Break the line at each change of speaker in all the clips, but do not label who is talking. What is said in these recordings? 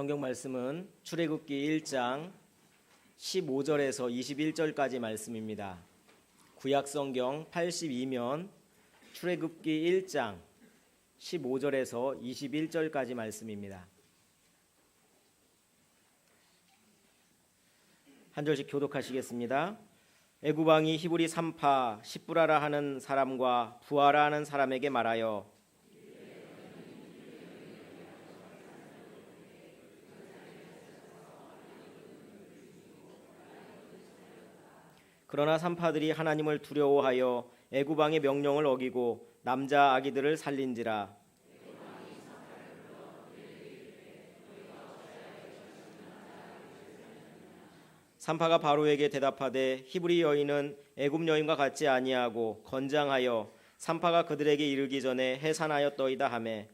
성경 말씀은 출애굽기 1장 15절에서 21절까지 말씀입니다. 구약 성경 82면 출애굽기 1장 15절에서 21절까지 말씀입니다. 한 절씩 교독하시겠습니다. 애굽 왕이 히브리 산파 십부라라 하는 사람과 부하라 하는 사람에게 말하여 그러나 산파들이 하나님을 두려워하여 애굽 왕의 명령을 어기고 남자 아기들을 살린지라. 산파가 바로에게 대답하되 히브리 여인은 애굽 여인과 같지 아니하고 건장하여 산파가 그들에게 이르기 전에 해산하였더이다 하매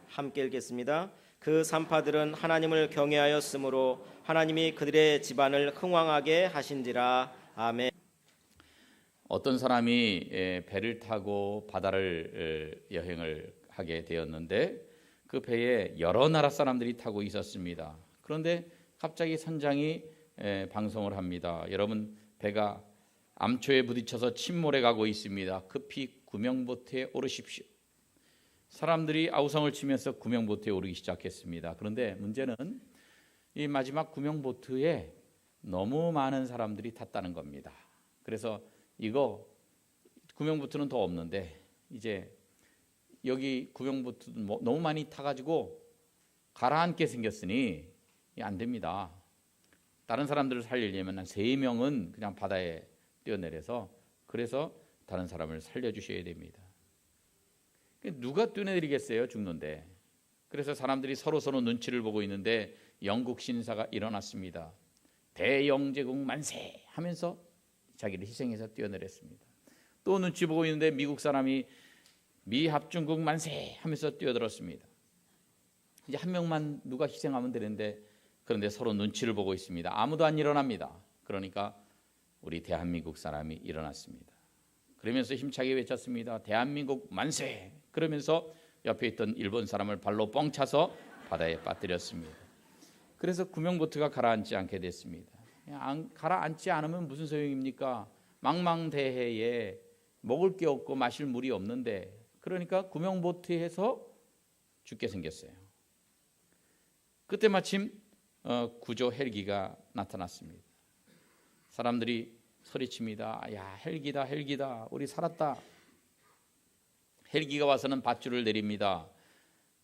함께 읽겠습니다. 그 산파들은 하나님을 경외하였으므로 하나님이 그들의 집안을 흥왕하게 하신지라. 아멘.
어떤 사람이 배를 타고 바다를 여행을 하게 되었는데 그 배에 여러 나라 사람들이 타고 있었습니다. 그런데 갑자기 선장이 방송을 합니다. 여러분, 배가 암초에 부딪혀서 침몰해 가고 있습니다. 급히 구명보트에 오르십시오. 사람들이 아우성을 치면서 구명보트에 오르기 시작했습니다. 그런데 문제는 이 마지막 구명보트에 너무 많은 사람들이 탔다는 겁니다. 그래서 이거 구명보트는 더 없는데 이제 여기 구명보트 너무 많이 타가지고 가라앉게 생겼으니 안 됩니다. 다른 사람들을 살리려면 한 3명은 그냥 바다에 뛰어내려서 그래서 다른 사람을 살려주셔야 됩니다. 누가 뛰어내리겠어요? 죽는데. 그래서 사람들이 서로 눈치를 보고 있는데 영국 신사가 일어났습니다. 대영제국 만세 하면서 자기를 희생해서 뛰어내렸습니다. 또 눈치 보고 있는데 미국 사람이 미합중국 만세 하면서 뛰어들었습니다. 이제 한 명만 누가 희생하면 되는데 그런데 서로 눈치를 보고 있습니다. 아무도 안 일어납니다. 그러니까 우리 대한민국 사람이 일어났습니다. 그러면서 힘차게 외쳤습니다. 대한민국 만세! 그러면서 옆에 있던 일본 사람을 발로 뻥 차서 바다에 빠뜨렸습니다. 그래서 구명보트가 가라앉지 않게 됐습니다. 가라앉지 않으면 무슨 소용입니까? 망망대해에 먹을 게 없고 마실 물이 없는데 그러니까 구명보트에서 죽게 생겼어요. 그때 마침 구조 헬기가 나타났습니다. 사람들이 소리칩니다. 야, 헬기다, 헬기다. 우리 살았다. 헬기가 와서는 밧줄을 내립니다.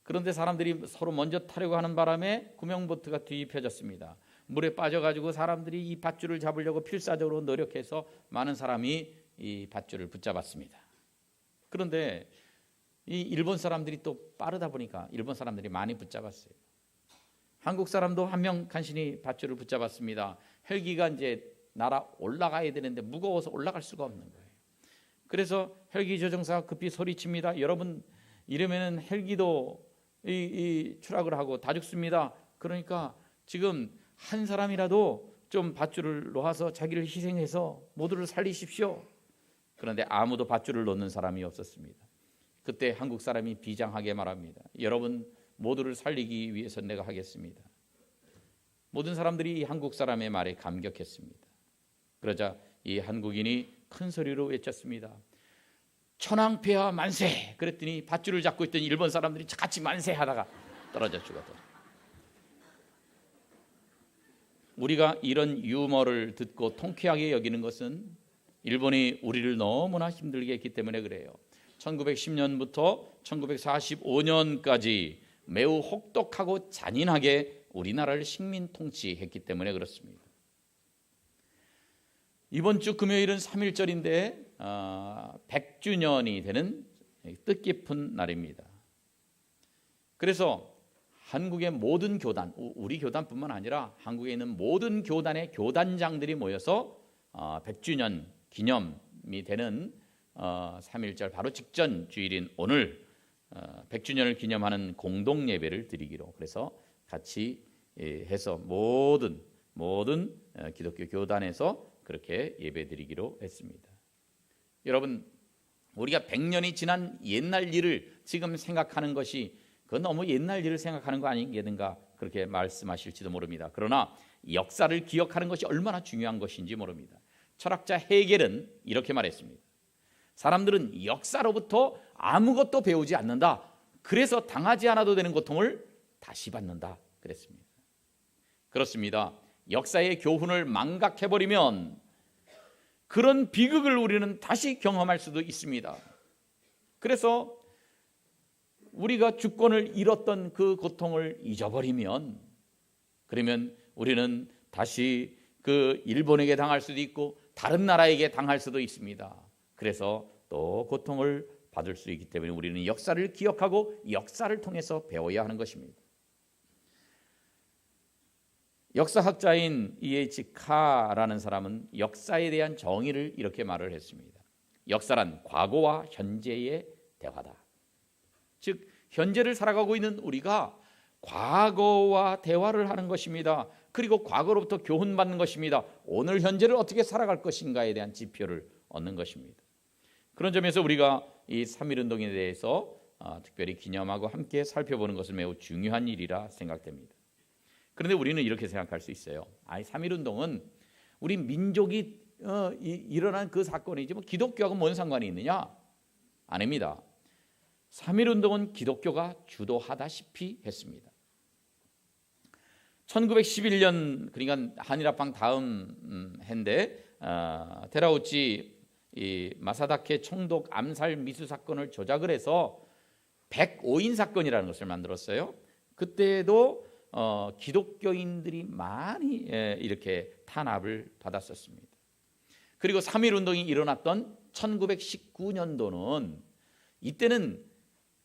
그런데 사람들이 서로 먼저 타려고 하는 바람에 구명보트가 뒤집혀졌습니다. 물에 빠져가지고 사람들이 이 밧줄을 잡으려고 필사적으로 노력해서 많은 사람이 이 밧줄을 붙잡았습니다. 그런데 이 일본 사람들이 또 빠르다 보니까 일본 사람들이 많이 붙잡았어요. 한국 사람도 한 명 간신히 밧줄을 붙잡았습니다. 헬기가 이제 날아 올라가야 되는데 무거워서 올라갈 수가 없는 거예요. 그래서 헬기 조종사가 급히 소리칩니다. 여러분, 이러면 헬기도 추락을 하고 다 죽습니다. 그러니까 지금 한 사람이라도 좀 밧줄을 놓아서 자기를 희생해서 모두를 살리십시오. 그런데 아무도 밧줄을 놓는 사람이 없었습니다. 그때 한국 사람이 비장하게 말합니다. 여러분 모두를 살리기 위해서 내가 하겠습니다. 모든 사람들이 이 한국 사람의 말에 감격했습니다. 그러자 이 한국인이 큰 소리로 외쳤습니다. 천황폐하 만세! 그랬더니 밧줄을 잡고 있던 일본 사람들이 같이 만세하다가 떨어져 죽었다. 우리가 이런 유머를 듣고 통쾌하게 여기는 것은 일본이 우리를 너무나 힘들게 했기 때문에 그래요. 1910년부터 1945년까지 매우 혹독하고 잔인하게 우리나라를 식민 통치했기 때문에 그렇습니다. 이번 주 금요일은 3.1절인데 100주년이 되는 뜻깊은 날입니다. 그래서 한국의 모든 교단, 우리 교단뿐만 아니라 한국에 있는 모든 교단의 교단장들이 모여서 100주년 기념이 되는 3.1절 바로 직전 주일인 오늘 100주년을 기념하는 공동 예배를 드리기로 그래서 같이 해서 모든 기독교 교단에서 그렇게 예배드리기로 했습니다. 여러분, 우리가 100년이 지난 옛날 일을 지금 생각하는 것이 그건 너무 옛날 일을 생각하는 거 아니겠는가 그렇게 말씀하실지도 모릅니다. 그러나 역사를 기억하는 것이 얼마나 중요한 것인지 모릅니다. 철학자 헤겔은 이렇게 말했습니다. 사람들은 역사로부터 아무것도 배우지 않는다. 그래서 당하지 않아도 되는 고통을 다시 받는다 그랬습니다. 그렇습니다. 역사의 교훈을 망각해버리면 그런 비극을 우리는 다시 경험할 수도 있습니다. 그래서 우리가 주권을 잃었던 그 고통을 잊어버리면 그러면 우리는 다시 그 일본에게 당할 수도 있고 다른 나라에게 당할 수도 있습니다. 그래서 또 고통을 받을 수 있기 때문에 우리는 역사를 기억하고 역사를 통해서 배워야 하는 것입니다. 역사학자인 E.H. 카라는 사람은 역사에 대한 정의를 이렇게 말을 했습니다. 역사란 과거와 현재의 대화다. 즉 현재를 살아가고 있는 우리가 과거와 대화를 하는 것입니다. 그리고 과거로부터 교훈받는 것입니다. 오늘 현재를 어떻게 살아갈 것인가에 대한 지표를 얻는 것입니다. 그런 점에서 우리가 이 3.1운동에 대해서 특별히 기념하고 함께 살펴보는 것은 매우 중요한 일이라 생각됩니다. 그런데 우리는 이렇게 생각할 수 있어요. 3.1운동은 우리 민족이 일어난 그 사건이지 뭐 기독교하고 뭔 상관이 있느냐? 아닙니다. 3.1운동은 기독교가 주도하다시피 했습니다. 1911년 그러니까 한일합방 다음 해인데 테라우치 이 마사다케 총독 암살 미수 사건을 조작을 해서 105인 사건이라는 것을 만들었어요. 그때도 기독교인들이 많이 이렇게 탄압을 받았었습니다. 그리고 3.1운동이 일어났던 1919년도는 이때는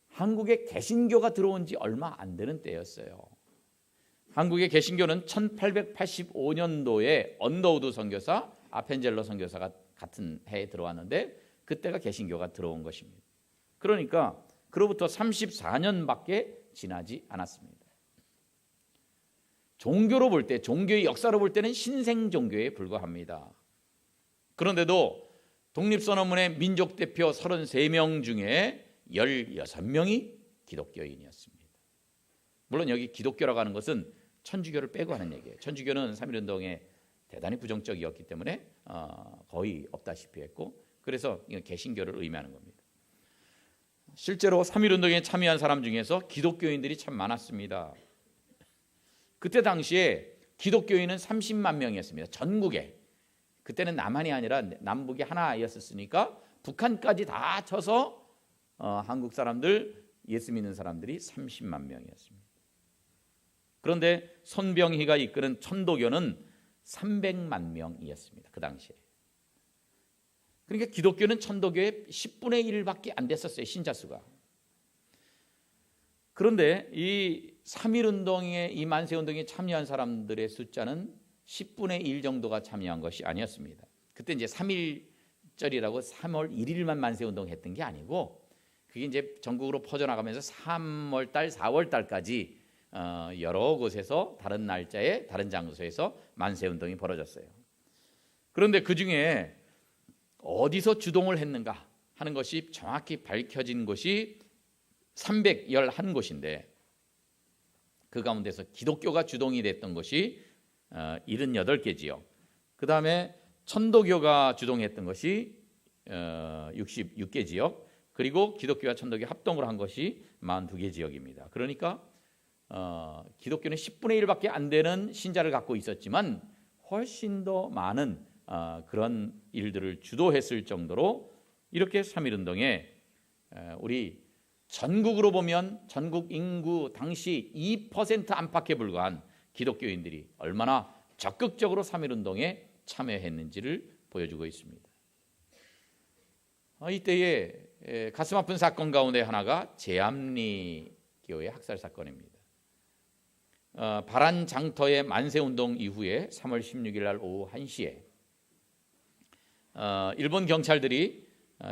한국에 개신교가 들어온 지 얼마 안 되는 때였어요. 한국의 개신교는 1885년도에 언더우드 선교사, 아펜젤러 선교사가 같은 해에 들어왔는데 그때가 개신교가 들어온 것입니다. 그러니까 그로부터 34년밖에 지나지 않았습니다. 종교로 볼 때, 종교의 역사로 볼 때는 신생 종교에 불과합니다. 그런데도 독립선언문의 민족대표 33명 중에 16명이 기독교인이었습니다. 물론 여기 기독교라고 하는 것은 천주교를 빼고 하는 얘기예요. 천주교는 3.1운동에 대단히 부정적이었기 때문에 거의 없다시피 했고 그래서 개신교를 의미하는 겁니다. 실제로 3.1운동에 참여한 사람 중에서 기독교인들이 참 많았습니다. 그때 당시에 기독교인은 30만 명이었습니다. 전국에. 그때는 남한이 아니라 남북이 하나였었으니까 북한까지 다 쳐서 한국 사람들, 예수 믿는 사람들이 30만 명이었습니다. 그런데 손병희가 이끄는 천도교는 300만 명이었습니다. 그 당시에. 그러니까 기독교는 천도교의 10분의 1밖에 안 됐었어요. 신자 수가. 그런데 이 3.1운동에 이 만세운동에 참여한 사람들의 숫자는 10분의 1 정도가 참여한 것이 아니었습니다. 그때 이제 3.1절이라고 3월 1일만 만세운동 했던 게 아니고 그게 이제 전국으로 퍼져나가면서 3월 달, 4월 달까지 여러 곳에서 다른 날짜에 다른 장소에서 만세운동이 벌어졌어요. 그런데 그중에 어디서 주동을 했는가 하는 것이 정확히 밝혀진 곳이 311곳인데 그 가운데서 기독교가 주동이 됐던 것이 78개 지역, 그 다음에 천도교가 주동했던 것이 66개 지역, 그리고 기독교와 천도교 합동으로 한 것이 42개 지역입니다. 그러니까 기독교는 10분의 1밖에 안 되는 신자를 갖고 있었지만 훨씬 더 많은 그런 일들을 주도했을 정도로 이렇게 3.1운동에 우리 전국으로 보면 전국 인구 당시 2% 안팎에 불과한 기독교인들이 얼마나 적극적으로 3.1운동에 참여했는지를 보여주고 있습니다. 이때의 가슴 아픈 사건 가운데 하나가 제암리 교회 학살 사건입니다. 바란 장터의 만세운동 이후에 3월 16일 날 오후 1시에 일본 경찰들이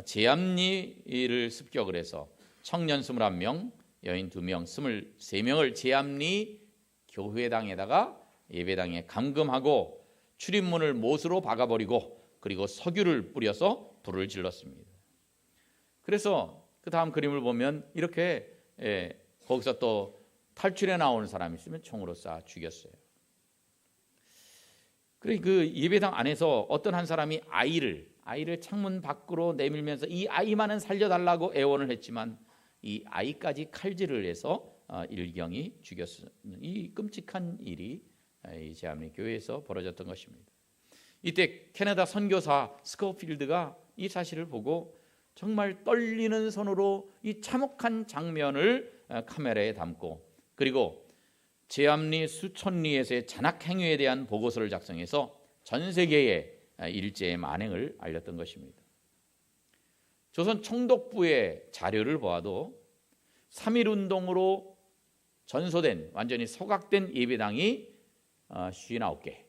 제암리를 습격을 해서 청년 21명, 여인 2명, 23명을 제암리 교회당에다가 예배당에 감금하고 출입문을 못으로 박아버리고 그리고 석유를 뿌려서 불을 질렀습니다. 그래서 그 다음 그림을 보면 이렇게 거기서 또 탈출해 나오는 사람이 있으면 총으로 쏴 죽였어요. 그리고 그 예배당 안에서 어떤 한 사람이 아이를 창문 밖으로 내밀면서 이 아이만은 살려달라고 애원을 했지만 이 아이까지 칼질을 해서 일경이 죽였는 이 끔찍한 일이 이 제아미 교회에서 벌어졌던 것입니다. 이때 캐나다 선교사 스코필드가 이 사실을 보고 정말 떨리는 손으로 이 참혹한 장면을 카메라에 담고 그리고 제암리 수천리에서의 잔악 행위에 대한 보고서를 작성해서 전 세계에 일제의 만행을 알렸던 것입니다. 조선 총독부의 자료를 보아도 3.1운동으로 전소된 완전히 소각된 예배당이 59개,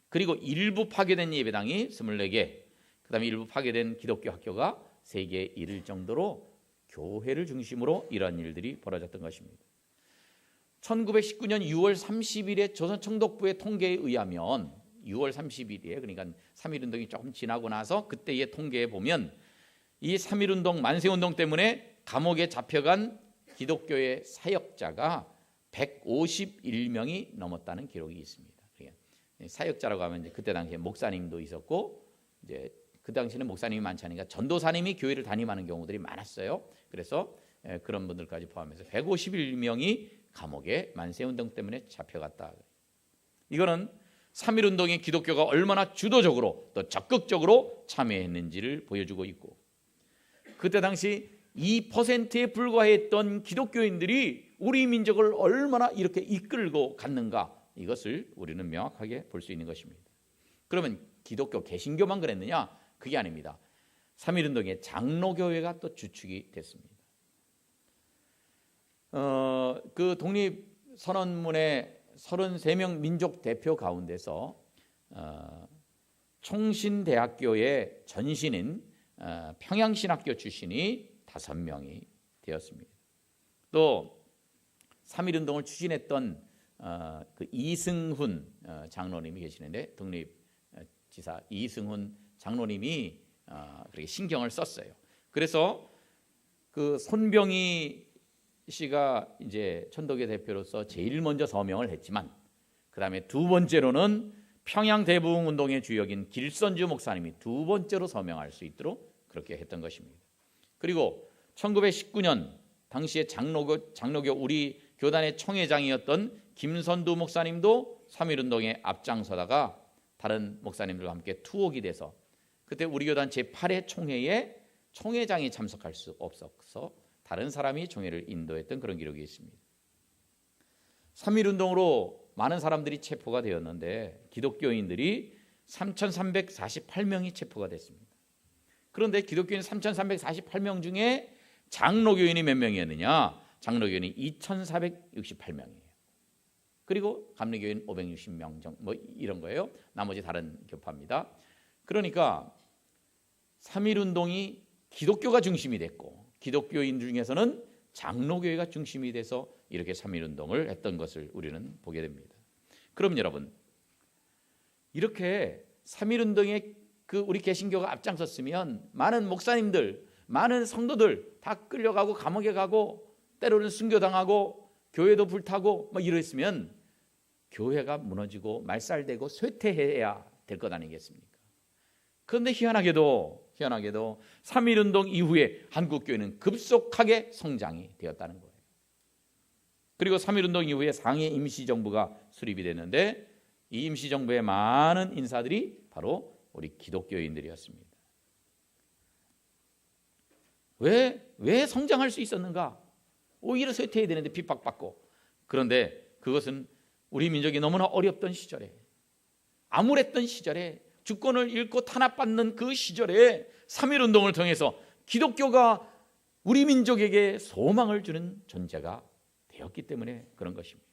그리고 일부 파괴된 예배당이 24개, 그 다음에 일부 파괴된 기독교 학교가 3개에 이를 정도로 교회를 중심으로 이런 일들이 벌어졌던 것입니다. 1919년 6월 30일에 조선 총독부의 통계에 의하면 6월 30일이에요. 그러니까 3.1운동이 조금 지나고 나서 그때의 통계에 보면 이 3.1운동 만세운동 때문에 감옥에 잡혀간 기독교의 사역자가 151명이 넘었다는 기록이 있습니다. 사역자라고 하면 이제 그때 당시에 목사님도 있었고 이제 그 당시에는 목사님이 많지 않으니까 전도사님이 교회를 담임하는 경우들이 많았어요. 그래서 그런 분들까지 포함해서 151명이 감옥에 만세운동 때문에 잡혀갔다. 이거는 3.1운동에 기독교가 얼마나 주도적으로 또 적극적으로 참여했는지를 보여주고 있고 그때 당시 2%에 불과했던 기독교인들이 우리 민족을 얼마나 이렇게 이끌고 갔는가 이것을 우리는 명확하게 볼 수 있는 것입니다. 그러면 기독교 개신교만 그랬느냐? 그게 아닙니다. 3.1운동의 장로교회가 또 주축이 됐습니다. 그 독립선언문의 33명 민족 대표 가운데서 총신대학교의 전신인 평양신학교 출신이 5명이 되었습니다. 또 3.1운동을 추진했던 그 이승훈 장로님이 계시는데 독립지사 이승훈 장로님이 그렇게 신경을 썼어요. 그래서 그 손병희 씨가 이제 천도교 대표로서 제일 먼저 서명을 했지만 그 다음에 두 번째로는 평양 대부흥 운동의 주역인 길선주 목사님이 두 번째로 서명할 수 있도록 그렇게 했던 것입니다. 그리고 1919년 당시에 장로교 우리 교단의 총회장이었던 김선두 목사님도 3.1운동에 앞장서다가 다른 목사님들과 함께 투옥이 돼서 그때 우리 교단 제8회 총회에 총회장이 참석할 수 없어서 다른 사람이 총회를 인도했던 그런 기록이 있습니다. 3.1운동으로 많은 사람들이 체포가 되었는데 기독교인들이 3,348명이 체포가 됐습니다. 그런데 기독교인 3,348명 중에 장로교인이 몇 명이었느냐? 장로교인이 2,468명이에요. 그리고 감리교인 560명 정도 뭐 이런 거예요. 나머지 다른 교파입니다. 그러니까 3.1운동이 기독교가 중심이 됐고 기독교인 중에서는 장로교회가 중심이 돼서 이렇게 3.1운동을 했던 것을 우리는 보게 됩니다. 그럼 여러분 이렇게 3.1운동에 그 우리 개신교가 앞장섰으면 많은 목사님들, 많은 성도들 다 끌려가고 감옥에 가고 때로는 순교당하고 교회도 불타고 막 이랬으면 교회가 무너지고 말살되고 쇠퇴해야 될 것 아니겠습니까? 그런데 희한하게도 3.1운동 이후에 한국교회는 급속하게 성장이 되었다는 거예요. 그리고 3.1운동 이후에 상해 임시정부가 수립이 됐는데 이 임시정부의 많은 인사들이 바로 우리 기독교인들이었습니다. 왜 성장할 수 있었는가? 오히려 쇠퇴해야 되는데 핍박받고. 그런데 그것은 우리 민족이 너무나 어렵던 시절에 암울했던 시절에 주권을 잃고 탄압받는 그 시절에 3.1운동을 통해서 기독교가 우리 민족에게 소망을 주는 존재가 되었기 때문에 그런 것입니다.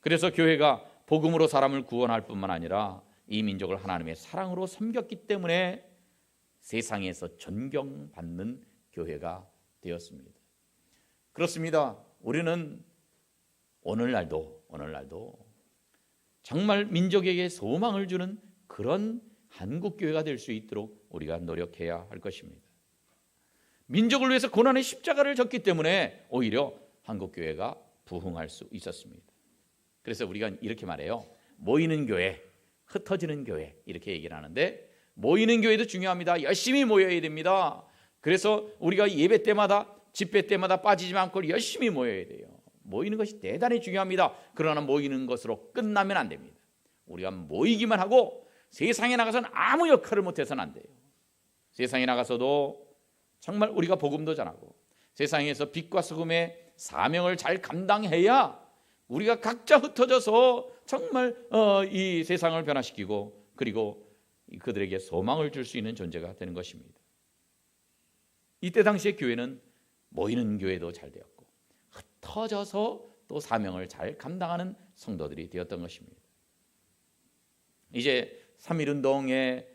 그래서 교회가 복음으로 사람을 구원할 뿐만 아니라 이 민족을 하나님의 사랑으로 섬겼기 때문에 세상에서 존경받는 교회가 되었습니다. 그렇습니다. 우리는 오늘날도 정말 민족에게 소망을 주는 그런 한국교회가 될 수 있도록 우리가 노력해야 할 것입니다. 민족을 위해서 고난의 십자가를 졌기 때문에 오히려 한국교회가 부흥할 수 있었습니다. 그래서 우리가 이렇게 말해요. 모이는 교회, 흩어지는 교회 이렇게 얘기를 하는데, 모이는 교회도 중요합니다. 열심히 모여야 됩니다. 그래서 우리가 예배 때마다, 집회 때마다 빠지지 않고 열심히 모여야 돼요. 모이는 것이 대단히 중요합니다. 그러나 모이는 것으로 끝나면 안 됩니다. 우리가 모이기만 하고 세상에 나가서는 아무 역할을 못해서는 안 돼요. 세상에 나가서도 정말 우리가 복음도 전하고 세상에서 빛과 소금의 사명을 잘 감당해야 우리가 각자 흩어져서 정말 이 세상을 변화시키고 그리고 그들에게 소망을 줄 수 있는 존재가 되는 것입니다. 이때 당시에 교회는 모이는 교회도 잘 되었고 흩어져서 또 사명을 잘 감당하는 성도들이 되었던 것입니다. 이제 3.1운동에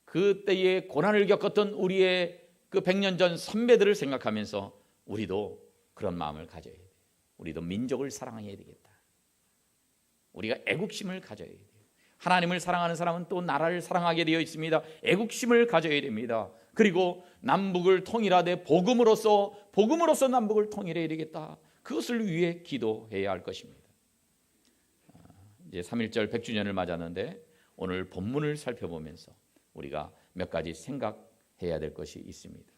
그때의 고난을 겪었던 우리의 그 100년 전 선배들을 생각하면서 우리도 그런 마음을 가져야 돼요. 우리도 민족을 사랑해야 되겠다. 우리가 애국심을 가져야 돼요. 하나님을 사랑하는 사람은 또 나라를 사랑하게 되어 있습니다. 애국심을 가져야 됩니다. 그리고 남북을 통일하되 복음으로서 남북을 통일해야 되겠다. 그것을 위해 기도해야 할 것입니다. 이제 3.1절 100주년을 맞았는데 오늘 본문을 살펴보면서 우리가 몇 가지 생각해야 될 것이 있습니다.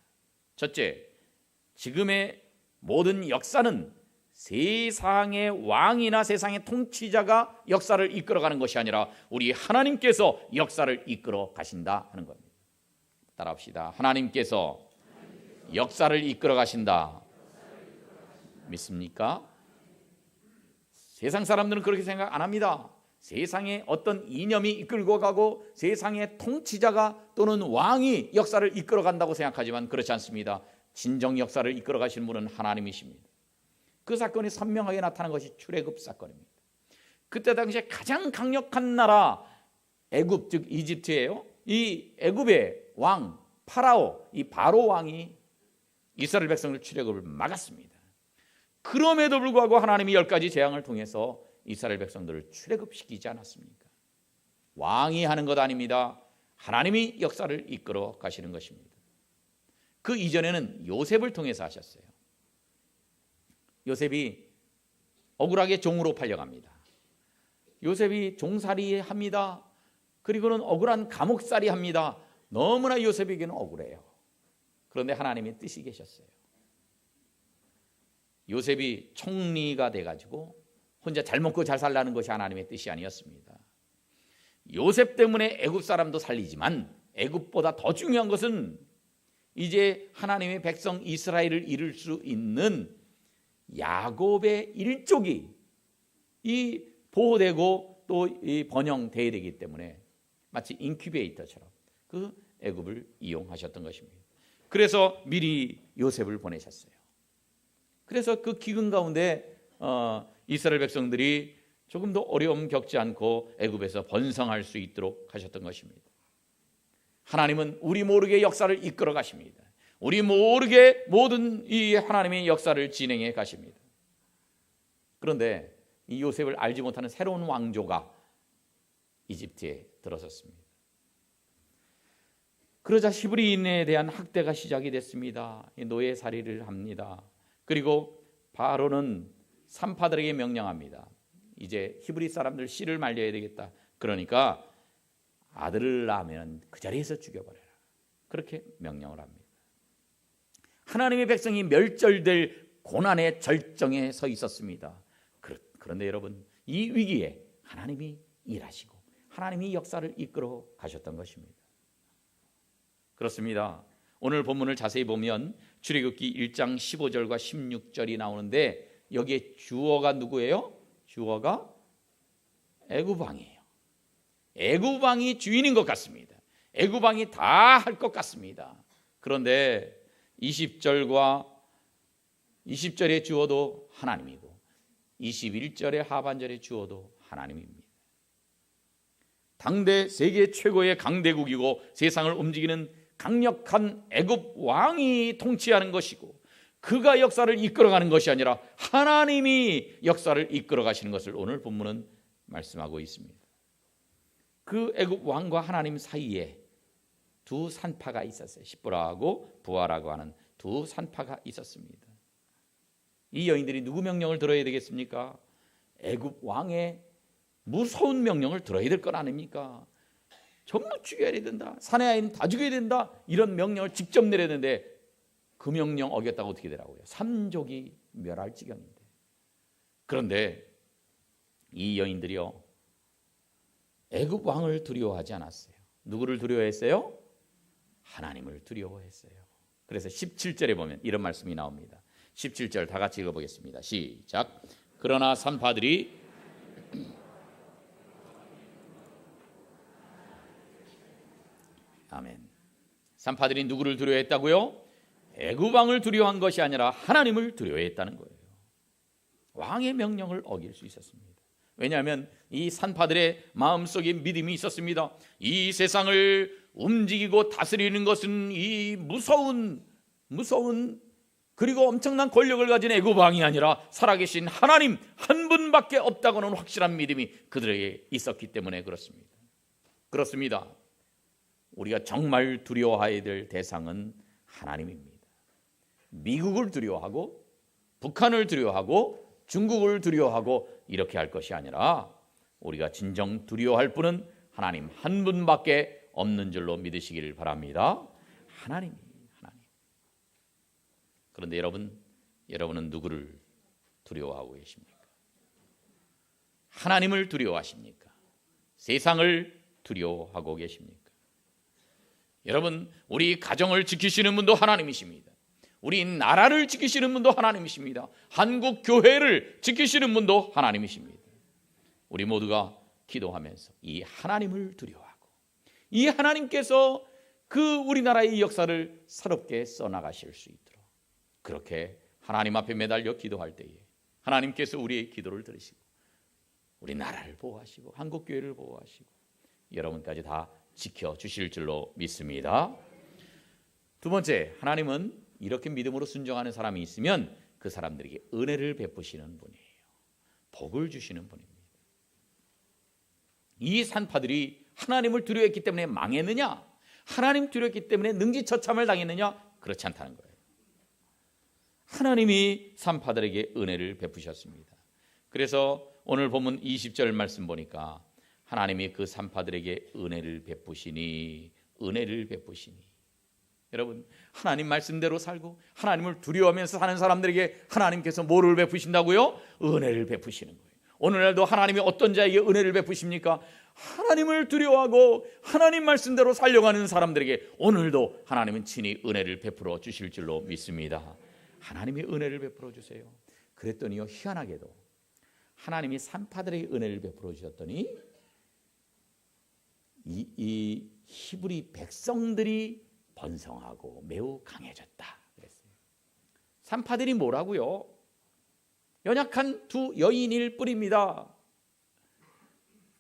첫째, 지금의 모든 역사는 세상의 왕이나 세상의 통치자가 역사를 이끌어가는 것이 아니라 우리 하나님께서 역사를 이끌어 가신다 하는 겁니다. 따라합시다. 하나님께서 역사를 이끌어 가신다. 믿습니까? 세상 사람들은 그렇게 생각 안 합니다. 세상에 어떤 이념이 이끌고 가고 세상의 통치자가 또는 왕이 역사를 이끌어 간다고 생각하지만 그렇지 않습니다. 진정 역사를 이끌어 가시는 분은 하나님이십니다. 그 사건이 선명하게 나타난 것이 출애굽 사건입니다. 그때 당시에 가장 강력한 나라 애굽, 즉 이집트예요. 이 애굽의 왕 파라오, 이 바로 왕이 이스라엘 백성을 출애굽을 막았습니다. 그럼에도 불구하고 하나님이 10가지 재앙을 통해서 이스라엘 백성들을 출애굽시키지 않았습니까? 왕이 하는 것 아닙니다. 하나님이 역사를 이끌어 가시는 것입니다. 그 이전에는 요셉을 통해서 하셨어요. 요셉이 억울하게 종으로 팔려갑니다. 요셉이 종살이 합니다. 그리고는 억울한 감옥살이 합니다. 너무나 요셉에게는 억울해요. 그런데 하나님의 뜻이 계셨어요. 요셉이 총리가 돼가지고 혼자 잘 먹고 잘 살라는 것이 하나님의 뜻이 아니었습니다. 요셉 때문에 애굽 사람도 살리지만 애굽보다 더 중요한 것은 이제 하나님의 백성 이스라엘을 이룰 수 있는 야곱의 일족이 이 보호되고 또 이 번영돼야 되기 때문에 마치 인큐베이터처럼 그 애굽을 이용하셨던 것입니다. 그래서 미리 요셉을 보내셨어요. 그래서 그 기근 가운데 이스라엘 백성들이 조금 더 어려움 겪지 않고 애굽에서 번성할 수 있도록 하셨던 것입니다. 하나님은 우리 모르게 역사를 이끌어 가십니다. 우리 모르게 모든 이 하나님의 역사를 진행해 가십니다. 그런데 이 요셉을 알지 못하는 새로운 왕조가 이집트에 들어섰습니다. 그러자 히브리인에 대한 학대가 시작이 됐습니다. 노예살이를 합니다. 그리고 바로는 산파들에게 명령합니다. 이제 히브리 사람들 씨를 말려야 되겠다. 그러니까 아들을 낳으면 그 자리에서 죽여버려라. 그렇게 명령을 합니다. 하나님의 백성이 멸절될 고난의 절정에 서 있었습니다. 그런데 여러분, 이 위기에 하나님이 일하시고 하나님이 역사를 이끌어 가셨던 것입니다. 그렇습니다. 오늘 본문을 자세히 보면 출애굽기 1장 15절과 16절이 나오는데 여기에 주어가 누구예요? 주어가 애굽 왕이에요. 애굽 왕이 주인인 것 같습니다. 애굽 왕이 다 할 것 같습니다. 그런데 20절의 주어도 하나님이고 21절의 하반절의 주어도 하나님입니다. 당대 세계 최고의 강대국이고 세상을 움직이는 강력한 애굽 왕이 통치하는 것이고 그가 역사를 이끌어가는 것이 아니라 하나님이 역사를 이끌어 가시는 것을 오늘 본문은 말씀하고 있습니다. 그 애굽 왕과 하나님 사이에 두 산파가 있었어요. 십보라하고 부하라고 하는 두 산파가 있었습니다. 이 여인들이 누구 명령을 들어야 되겠습니까? 애굽 왕의 무서운 명령을 들어야 될 것 아닙니까? 전부 죽여야 된다, 사내 아이는 다 죽여야 된다, 이런 명령을 직접 내려야 되는데 그 명령 어겼다고 어떻게 되라고요? 삼족이 멸할 지경인데. 그런데 이 여인들이요, 애굽 왕을 두려워하지 않았어요. 누구를 두려워했어요? 하나님을 두려워했어요. 그래서 17절에 보면 이런 말씀이 나옵니다. 17절 다 같이 읽어보겠습니다. 시작. 그러나 산파들이 아멘. 산파들이 누구를 두려워했다고요? 애굽 왕을 두려워한 것이 아니라 하나님을 두려워했다는 거예요. 왕의 명령을 어길 수 있었습니다. 왜냐하면 이 산파들의 마음속에 믿음이 있었습니다. 이 세상을 움직이고 다스리는 것은 이 무서운 그리고 엄청난 권력을 가진 애굽 왕이 아니라 살아계신 하나님 한 분밖에 없다고는 확실한 믿음이 그들에게 있었기 때문에 그렇습니다. 우리가 정말 두려워해야 될 대상은 하나님입니다. 미국을 두려워하고 북한을 두려워하고 중국을 두려워하고 이렇게 할 것이 아니라 우리가 진정 두려워할 분은 하나님 한 분밖에 없는 줄로 믿으시기를 바랍니다. 하나님. 그런데 여러분은 누구를 두려워하고 계십니까? 하나님을 두려워하십니까? 세상을 두려워하고 계십니까? 여러분, 우리 가정을 지키시는 분도 하나님이십니다. 우리 나라를 지키시는 분도 하나님이십니다. 한국 교회를 지키시는 분도 하나님이십니다. 우리 모두가 기도하면서 이 하나님을 두려워하고 이 하나님께서 그 우리나라의 역사를 새롭게 써나가실 수 있도록 그렇게 하나님 앞에 매달려 기도할 때에 하나님께서 우리의 기도를 들으시고 우리 나라를 보호하시고 한국 교회를 보호하시고 여러분까지 다 지켜주실 줄로 믿습니다. 두 번째, 하나님은 이렇게 믿음으로 순종하는 사람이 있으면 그 사람들에게 은혜를 베푸시는 분이에요. 복을 주시는 분입니다. 이 산파들이 하나님을 두려워했기 때문에 망했느냐? 하나님 두려웠기 때문에 능지처참을 당했느냐? 그렇지 않다는 거예요. 하나님이 산파들에게 은혜를 베푸셨습니다. 그래서 오늘 본문 20절 말씀 보니까 하나님이 그 산파들에게 은혜를 베푸시니 여러분, 하나님 말씀대로 살고 하나님을 두려워하면서 사는 사람들에게 하나님께서 뭐를 베푸신다고요? 은혜를 베푸시는 거예요. 오늘날도 하나님이 어떤 자에게 은혜를 베푸십니까? 하나님을 두려워하고 하나님 말씀대로 살려가는 사람들에게 오늘도 하나님은 친히 은혜를 베풀어 주실 줄로 믿습니다. 하나님이 은혜를 베풀어 주세요. 그랬더니요, 희한하게도 하나님이 산파들에게 은혜를 베풀어 주셨더니 이 히브리 백성들이 번성하고 매우 강해졌다 그랬어요. 산파들이 뭐라고요? 연약한 두 여인일 뿐입니다.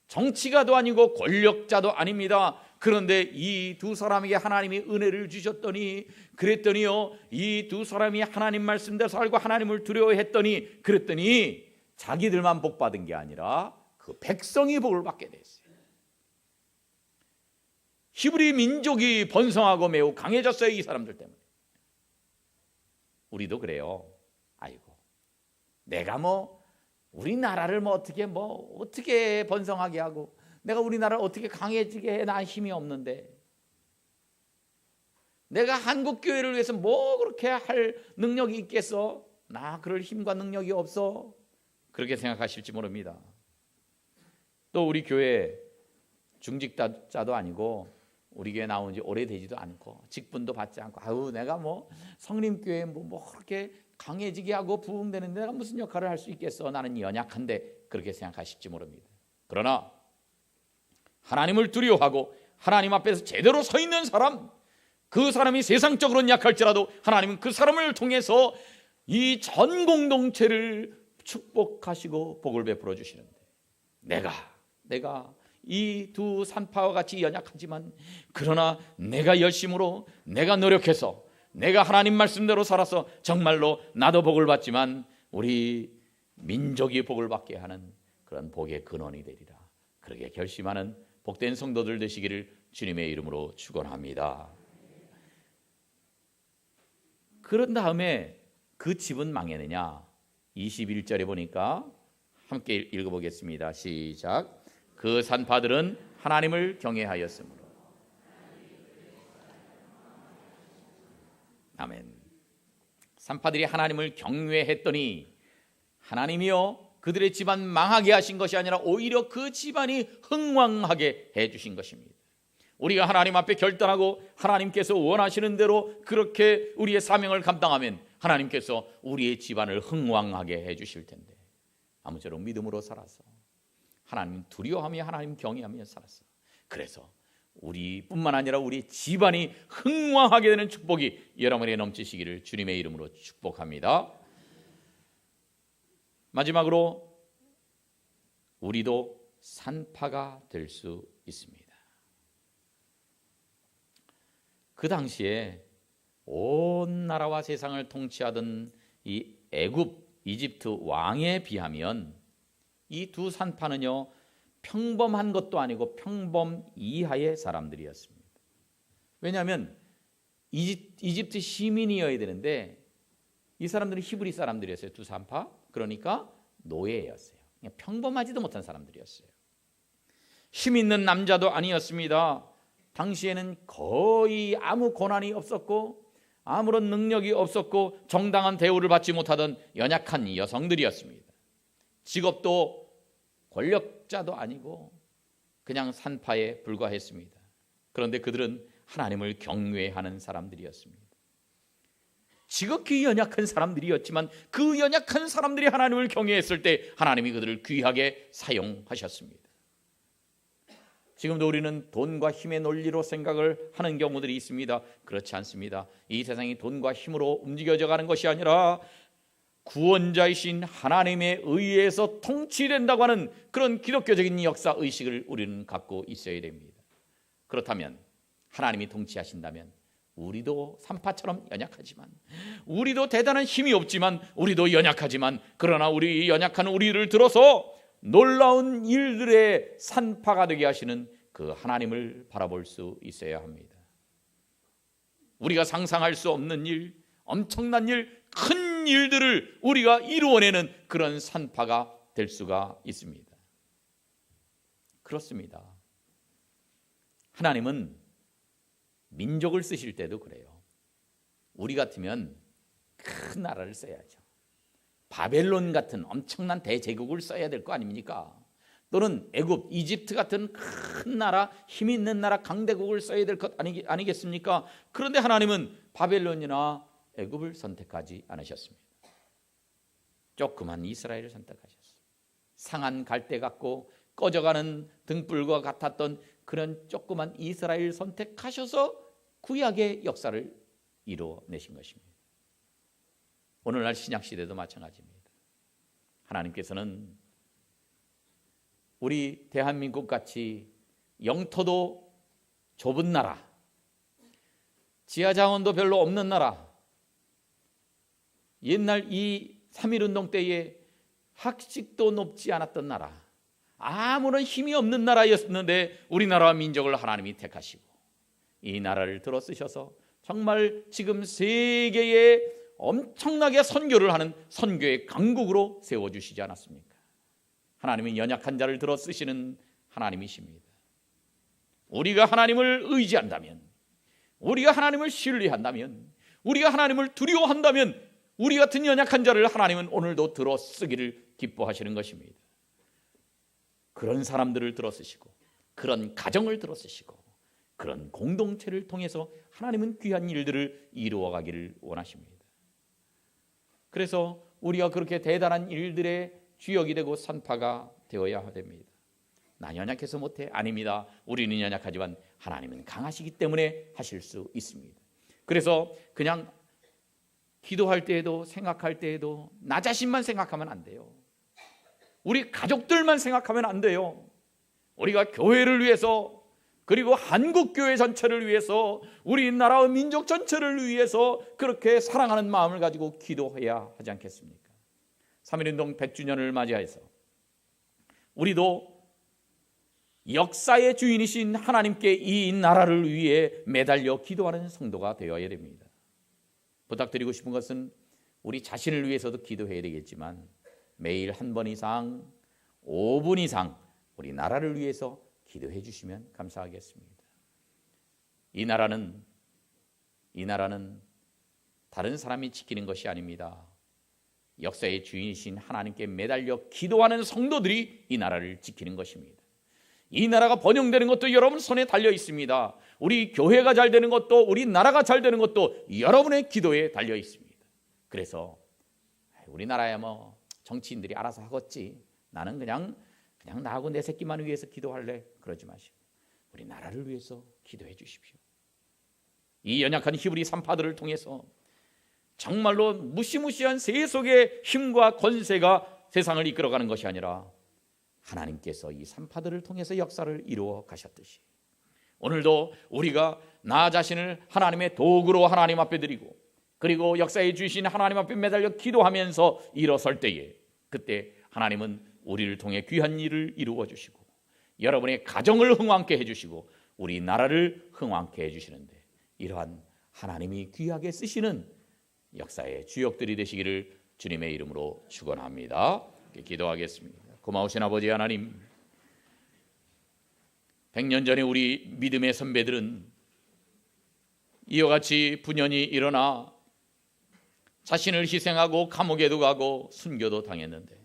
정치가도 아니고 권력자도 아닙니다. 그런데 이 두 사람에게 하나님이 은혜를 주셨더니 그랬더니요, 이 두 사람이 하나님 말씀대로 살고 하나님을 두려워했더니 그랬더니 자기들만 복 받은 게 아니라 그 백성이 복을 받게 됐어요. 히브리 민족이 번성하고 매우 강해졌어요. 이 사람들 때문에. 우리도 그래요. 아이고, 내가 우리나라를 어떻게 번성하게 하고 내가 우리나라를 어떻게 강해지게 해? 난 힘이 없는데. 내가 한국 교회를 위해서 뭐 그렇게 할 능력이 있겠어? 나 그럴 힘과 능력이 없어. 그렇게 생각하실지 모릅니다. 또 우리 교회 중직자도 아니고 우리 교회 나온 지 오래되지도 않고 직분도 받지 않고 내가 성림교회 그렇게 강해지게 하고 부흥되는데 내가 무슨 역할을 할 수 있겠어? 나는 연약한데. 그렇게 생각하실지 모릅니다. 그러나 하나님을 두려워하고 하나님 앞에서 제대로 서 있는 사람, 그 사람이 세상적으로는 약할지라도 하나님은 그 사람을 통해서 이 전 공동체를 축복하시고 복을 베풀어 주시는데 내가 이 두 산파와 같이 연약하지만 그러나 내가 열심으로 내가 노력해서 내가 하나님 말씀대로 살아서 정말로 나도 복을 받지만 우리 민족이 복을 받게 하는 그런 복의 근원이 되리라. 그렇게 결심하는 복된 성도들 되시기를 주님의 이름으로 축원합니다. 그런 다음에 그 집은 망했느냐? 21절에 보니까 함께 읽어보겠습니다. 시작. 그 산파들은 하나님을 경외하였으므로. 아멘. 산파들이 하나님을 경외했더니 하나님이요 그들의 집안 망하게 하신 것이 아니라 오히려 그 집안이 흥왕하게 해주신 것입니다. 우리가 하나님 앞에 결단하고 하나님께서 원하시는 대로 그렇게 우리의 사명을 감당하면 하나님께서 우리의 집안을 흥왕하게 해주실 텐데 아무쪼록 믿음으로 살아서 하나님 두려워하며 하나님 경외하며 살았어. 그래서 우리뿐만 아니라 우리 집안이 흥왕하게 되는 축복이 여러분에게 넘치시기를 주님의 이름으로 축복합니다. 마지막으로 우리도 산파가 될 수 있습니다. 그 당시에 온 나라와 세상을 통치하던 이 애굽 이집트 왕에 비하면 이 두 산파는요 평범한 것도 아니고 평범 이하의 사람들이었습니다. 왜냐하면 이집트 시민이어야 되는데 이 사람들은 히브리 사람들이었어요. 두 산파. 그러니까 노예였어요. 그냥 평범하지도 못한 사람들이었어요. 힘 있는 남자도 아니었습니다. 당시에는 거의 아무 권한이 없었고 아무런 능력이 없었고 정당한 대우를 받지 못하던 연약한 여성들이었습니다. 직업도 권력자도 아니고 그냥 산파에 불과했습니다. 그런데 그들은 하나님을 경외하는 사람들이었습니다. 지극히 연약한 사람들이었지만 그 연약한 사람들이 하나님을 경외했을 때 하나님이 그들을 귀하게 사용하셨습니다. 지금도 우리는 돈과 힘의 논리로 생각을 하는 경우들이 있습니다. 그렇지 않습니다. 이 세상이 돈과 힘으로 움직여져 가는 것이 아니라 구원자이신 하나님에 의해서 통치된다고 하는 그런 기독교적인 역사 의식을 우리는 갖고 있어야 됩니다. 그렇다면 하나님이 통치하신다면 우리도 산파처럼 연약하지만 우리도 대단한 힘이 없지만 우리도 연약하지만 그러나 우리 연약한 우리를 들어서 놀라운 일들의 산파가 되게 하시는 그 하나님을 바라볼 수 있어야 합니다. 우리가 상상할 수 없는 일, 엄청난 일, 큰 일들을 우리가 이루어내는 그런 산파가 될 수가 있습니다. 그렇습니다. 하나님은 민족을 쓰실 때도 그래요. 우리 같으면 큰 나라를 써야죠. 바벨론 같은 엄청난 대제국을 써야 될 거 아닙니까? 또는 애굽, 이집트 같은 큰 나라, 힘 있는 나라, 강대국을 써야 될 것 아니겠습니까? 그런데 하나님은 바벨론이나 애굽을 선택하지 않으셨습니다. 조그만 이스라엘을 선택하셨어요. 상한 갈대 같고 꺼져가는 등불과 같았던 그런 조그만 이스라엘 선택하셔서 구약의 역사를 이루어내신 것입니다. 오늘날 신약시대도 마찬가지입니다. 하나님께서는 우리 대한민국 같이 영토도 좁은 나라, 지하자원도 별로 없는 나라, 옛날 이 3.1운동 때에 학식도 높지 않았던 나라, 아무런 힘이 없는 나라였는데 우리나라와 민족을 하나님이 택하시고 이 나라를 들어 쓰셔서 정말 지금 세계에 엄청나게 선교를 하는 선교의 강국으로 세워주시지 않았습니까? 하나님은 연약한 자를 들어 쓰시는 하나님이십니다. 우리가 하나님을 의지한다면, 우리가 하나님을 신뢰한다면, 우리가 하나님을 두려워한다면 우리 같은 연약한 자를 하나님은 오늘도 들어 쓰기를 기뻐하시는 것입니다. 그런 사람들을 들어 쓰시고 그런 가정을 들어 쓰시고 그런 공동체를 통해서 하나님은 귀한 일들을 이루어 가기를 원하십니다. 그래서 우리가 그렇게 대단한 일들의 주역이 되고 산파가 되어야 됩니다. 나 연약해서 못해? 아닙니다. 우리는 연약하지만 하나님은 강하시기 때문에 하실 수 있습니다. 그래서 그냥 기도할 때에도 생각할 때에도 나 자신만 생각하면 안 돼요. 우리 가족들만 생각하면 안 돼요. 우리가 교회를 위해서, 그리고 한국교회 전체를 위해서, 우리나라의 민족 전체를 위해서 그렇게 사랑하는 마음을 가지고 기도해야 하지 않겠습니까? 3.1운동 100주년을 맞이해서 우리도 역사의 주인이신 하나님께 이 나라를 위해 매달려 기도하는 성도가 되어야 됩니다. 부탁드리고 싶은 것은 우리 자신을 위해서도 기도해야 되겠지만 매일 한 번 이상 5분 이상 우리 나라를 위해서 기도해 주시면 감사하겠습니다. 이 나라는 다른 사람이 지키는 것이 아닙니다. 역사의 주인이신 하나님께 매달려 기도하는 성도들이 이 나라를 지키는 것입니다. 이 나라가 번영되는 것도 여러분 손에 달려 있습니다. 우리 교회가 잘 되는 것도, 우리 나라가 잘 되는 것도 여러분의 기도에 달려 있습니다. 그래서 우리나라야 뭐 정치인들이 알아서 하겠지, 나는 그냥 나하고 내 새끼만 위해서 기도할래, 그러지 마시고 우리 나라를 위해서 기도해 주십시오. 이 연약한 히브리 산파들을 통해서 정말로 무시무시한 세속의 힘과 권세가 세상을 이끌어가는 것이 아니라 하나님께서 이 산파들을 통해서 역사를 이루어 가셨듯이 오늘도 우리가 나 자신을 하나님의 도구로 하나님 앞에 드리고, 그리고 역사에 주신 하나님 앞에 매달려 기도하면서 일어설 때에, 그때 하나님은 우리를 통해 귀한 일을 이루어 주시고 여러분의 가정을 흥왕케 해주시고 우리 나라를 흥왕케 해주시는데, 이러한 하나님이 귀하게 쓰시는 역사의 주역들이 되시기를 주님의 이름으로 축원합니다. 기도하겠습니다. 고마우신 아버지 하나님, 100년 전에 우리 믿음의 선배들은 이와 같이 분연히 일어나 자신을 희생하고 감옥에도 가고 순교도 당했는데,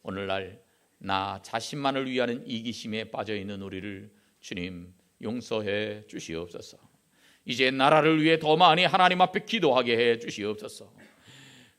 오늘날 나 자신만을 위하는 이기심에 빠져있는 우리를 주님 용서해 주시옵소서. 이제 나라를 위해 더 많이 하나님 앞에 기도하게 해 주시옵소서.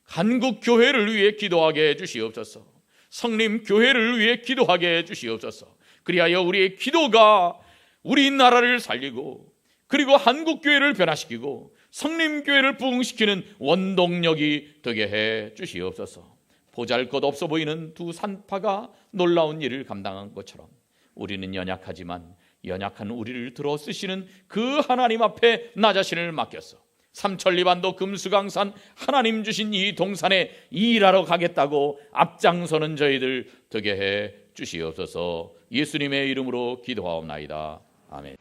한국 교회를 위해 기도하게 해 주시옵소서. 성림 교회를 위해 기도하게 해 주시옵소서. 그리하여 우리의 기도가 우리 나라를 살리고, 그리고 한국 교회를 변화시키고 성림 교회를 부흥시키는 원동력이 되게 해 주시옵소서. 보잘것없어 보이는 두 산파가 놀라운 일을 감당한 것처럼 우리는 연약하지만 연약한 우리를 들어 쓰시는 그 하나님 앞에 나 자신을 맡겼어. 삼천리반도 금수강산 하나님 주신 이 동산에 일하러 가겠다고 앞장서는 저희들 되게 해 주시옵소서. 예수님의 이름으로 기도하옵나이다. 아멘.